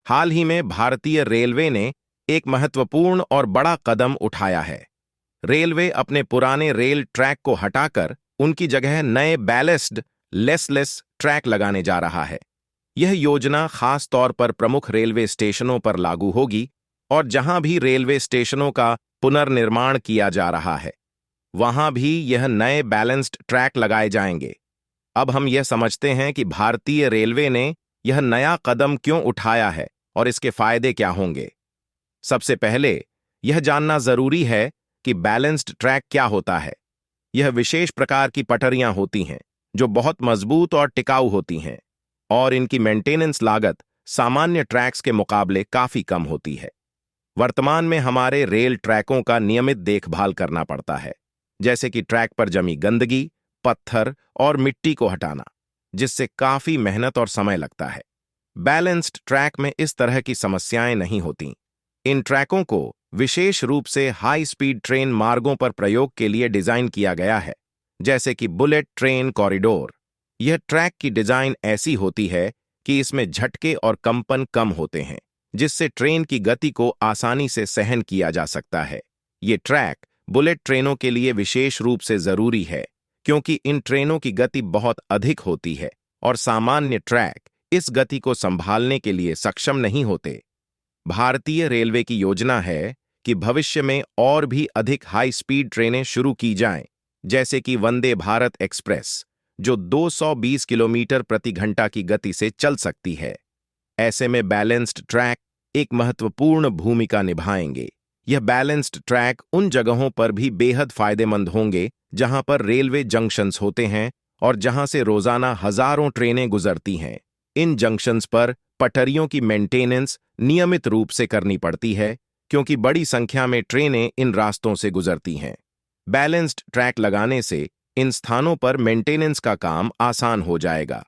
हाल ही में भारतीय रेलवे ने एक महत्वपूर्ण और बड़ा कदम उठाया है। रेलवे अपने पुराने रेल ट्रैक को हटाकर उनकी जगह नए बैलेस्ड लेसलेस ट्रैक लगाने जा रहा है। यह योजना खास तौर पर प्रमुख रेलवे स्टेशनों पर लागू होगी और जहां भी रेलवे स्टेशनों का पुनर्निर्माण किया जा रहा है, वहां भी यह नए बैलेंस्ड ट्रैक लगाए जाएंगे। अब हम यह समझते हैं कि भारतीय रेलवे ने यह नया कदम क्यों उठाया है और इसके फायदे क्या होंगे। सबसे पहले यह जानना जरूरी है कि बैलेंस्ड ट्रैक क्या होता है। यह विशेष प्रकार की पटरियां होती हैं जो बहुत मजबूत और टिकाऊ होती हैं और इनकी मेंटेनेंस लागत सामान्य ट्रैक्स के मुकाबले काफी कम होती है। वर्तमान में हमारे रेल ट्रैकों का नियमित देखभाल करना पड़ता है, जैसे कि ट्रैक पर जमी गंदगी, पत्थर और मिट्टी को हटाना, जिससे काफी मेहनत और समय लगता है। बैलेंस्ड ट्रैक में इस तरह की समस्याएं नहीं होती। इन ट्रैकों को विशेष रूप से हाई स्पीड ट्रेन मार्गों पर प्रयोग के लिए डिजाइन किया गया है, जैसे कि बुलेट ट्रेन कॉरिडोर। यह ट्रैक की डिजाइन ऐसी होती है कि इसमें झटके और कंपन कम होते हैं, जिससे ट्रेन की गति को आसानी से सहन किया जा सकता है। ये ट्रैक बुलेट ट्रेनों के लिए विशेष रूप से जरूरी है, क्योंकि इन ट्रेनों की गति बहुत अधिक होती है और सामान्य ट्रैक इस गति को संभालने के लिए सक्षम नहीं होते। भारतीय रेलवे की योजना है कि भविष्य में और भी अधिक हाई स्पीड ट्रेनें शुरू की जाएं, जैसे कि वंदे भारत एक्सप्रेस, जो 220 किलोमीटर प्रति घंटा की गति से चल सकती है। ऐसे में बैलेंस्ड ट्रैक एक महत्वपूर्ण भूमिका निभाएंगे। यह बैलेंस्ड ट्रैक उन जगहों पर भी बेहद फायदेमंद होंगे जहां पर रेलवे जंक्शंस होते हैं और जहां से रोजाना हजारों ट्रेनें गुजरती हैं। इन जंक्शंस पर पटरियों की मेंटेनेंस नियमित रूप से करनी पड़ती है, क्योंकि बड़ी संख्या में ट्रेनें इन रास्तों से गुजरती हैं। बैलेंस्ड ट्रैक लगाने से इन स्थानों पर मेंटेनेंस का काम आसान हो जाएगा।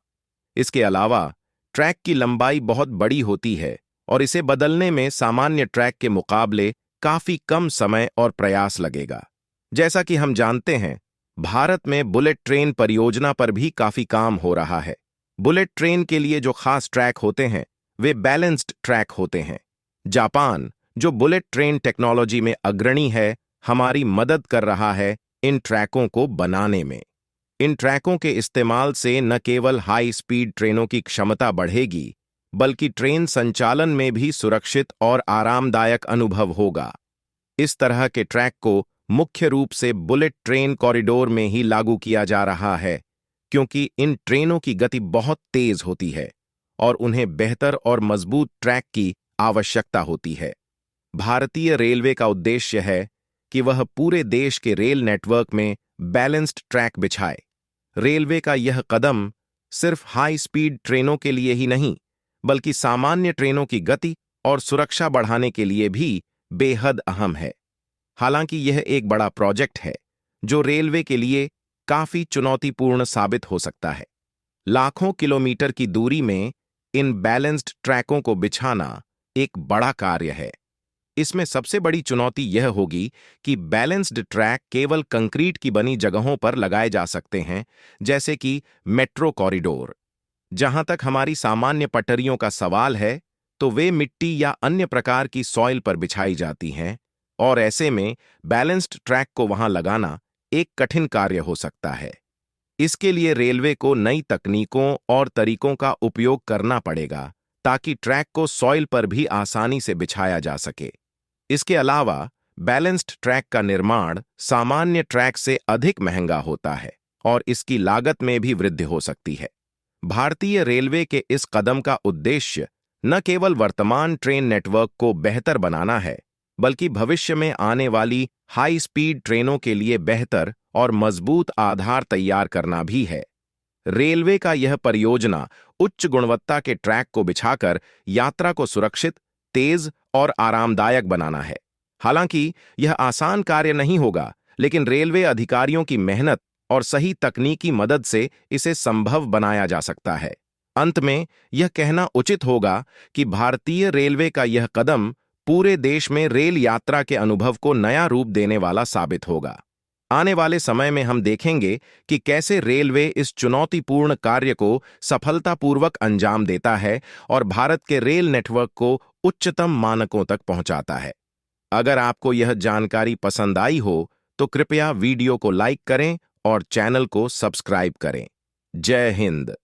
इसके अलावा ट्रैक की लंबाई बहुत बड़ी होती है और इसे बदलने में सामान्य ट्रैक के मुकाबले काफी कम समय और प्रयास लगेगा। जैसा कि हम जानते हैं, भारत में बुलेट ट्रेन परियोजना पर भी काफी काम हो रहा है। बुलेट ट्रेन के लिए जो खास ट्रैक होते हैं, वे बैलेंस्ड ट्रैक होते हैं। जापान, जो बुलेट ट्रेन टेक्नोलॉजी में अग्रणी है, हमारी मदद कर रहा है इन ट्रैकों को बनाने में। इन ट्रैकों के इस्तेमाल से न केवल हाई स्पीड ट्रेनों की क्षमता बढ़ेगी, बल्कि ट्रेन संचालन में भी सुरक्षित और आरामदायक अनुभव होगा। इस तरह के ट्रैक को मुख्य रूप से बुलेट ट्रेन कॉरिडोर में ही लागू किया जा रहा है, क्योंकि इन ट्रेनों की गति बहुत तेज होती है और उन्हें बेहतर और मजबूत ट्रैक की आवश्यकता होती है। भारतीय रेलवे का उद्देश्य है कि वह पूरे देश के रेल नेटवर्क में बैलेंस्ड ट्रैक बिछाए। रेलवे का यह कदम सिर्फ हाई स्पीड ट्रेनों के लिए ही नहीं, बल्कि सामान्य ट्रेनों की गति और सुरक्षा बढ़ाने के लिए भी बेहद अहम है। हालांकि यह एक बड़ा प्रोजेक्ट है जो रेलवे के लिए काफी चुनौतीपूर्ण साबित हो सकता है। लाखों किलोमीटर की दूरी में इन बैलेंस्ड ट्रैकों को बिछाना एक बड़ा कार्य है। इसमें सबसे बड़ी चुनौती यह होगी कि बैलेंस्ड ट्रैक केवल कंक्रीट की बनी जगहों पर लगाए जा सकते हैं, जैसे कि मेट्रो कॉरिडोर। जहां तक हमारी सामान्य पटरियों का सवाल है, तो वे मिट्टी या अन्य प्रकार की सॉइल पर बिछाई जाती हैं और ऐसे में बैलेंस्ड ट्रैक को वहां लगाना एक कठिन कार्य हो सकता है। इसके लिए रेलवे को नई तकनीकों और तरीकों का उपयोग करना पड़ेगा ताकि ट्रैक को सॉइल पर भी आसानी से बिछाया जा सके। इसके अलावा बैलेंस्ड ट्रैक का निर्माण सामान्य ट्रैक से अधिक महंगा होता है और इसकी लागत में भी वृद्धि हो सकती है। भारतीय रेलवे के इस कदम का उद्देश्य न केवल वर्तमान ट्रेन नेटवर्क को बेहतर बनाना है, बल्कि भविष्य में आने वाली हाई स्पीड ट्रेनों के लिए बेहतर और मजबूत आधार तैयार करना भी है। रेलवे का यह परियोजना उच्च गुणवत्ता के ट्रैक को बिछाकर यात्रा को सुरक्षित, तेज और आरामदायक बनाना है। हालांकि यह आसान कार्य नहीं होगा, लेकिन रेलवे अधिकारियों की मेहनत और सही तकनीकी मदद से इसे संभव बनाया जा सकता है। अंत में यह कहना उचित होगा कि भारतीय रेलवे का यह कदम पूरे देश में रेल यात्रा के अनुभव को नया रूप देने वाला साबित होगा। आने वाले समय में हम देखेंगे कि कैसे रेलवे इस चुनौतीपूर्ण कार्य को सफलतापूर्वक अंजाम देता है और भारत के रेल नेटवर्क को उच्चतम मानकों तक पहुंचाता है। अगर आपको यह जानकारी पसंद आई हो तो कृपया वीडियो को लाइक करें और चैनल को सब्सक्राइब करें। जय हिंद।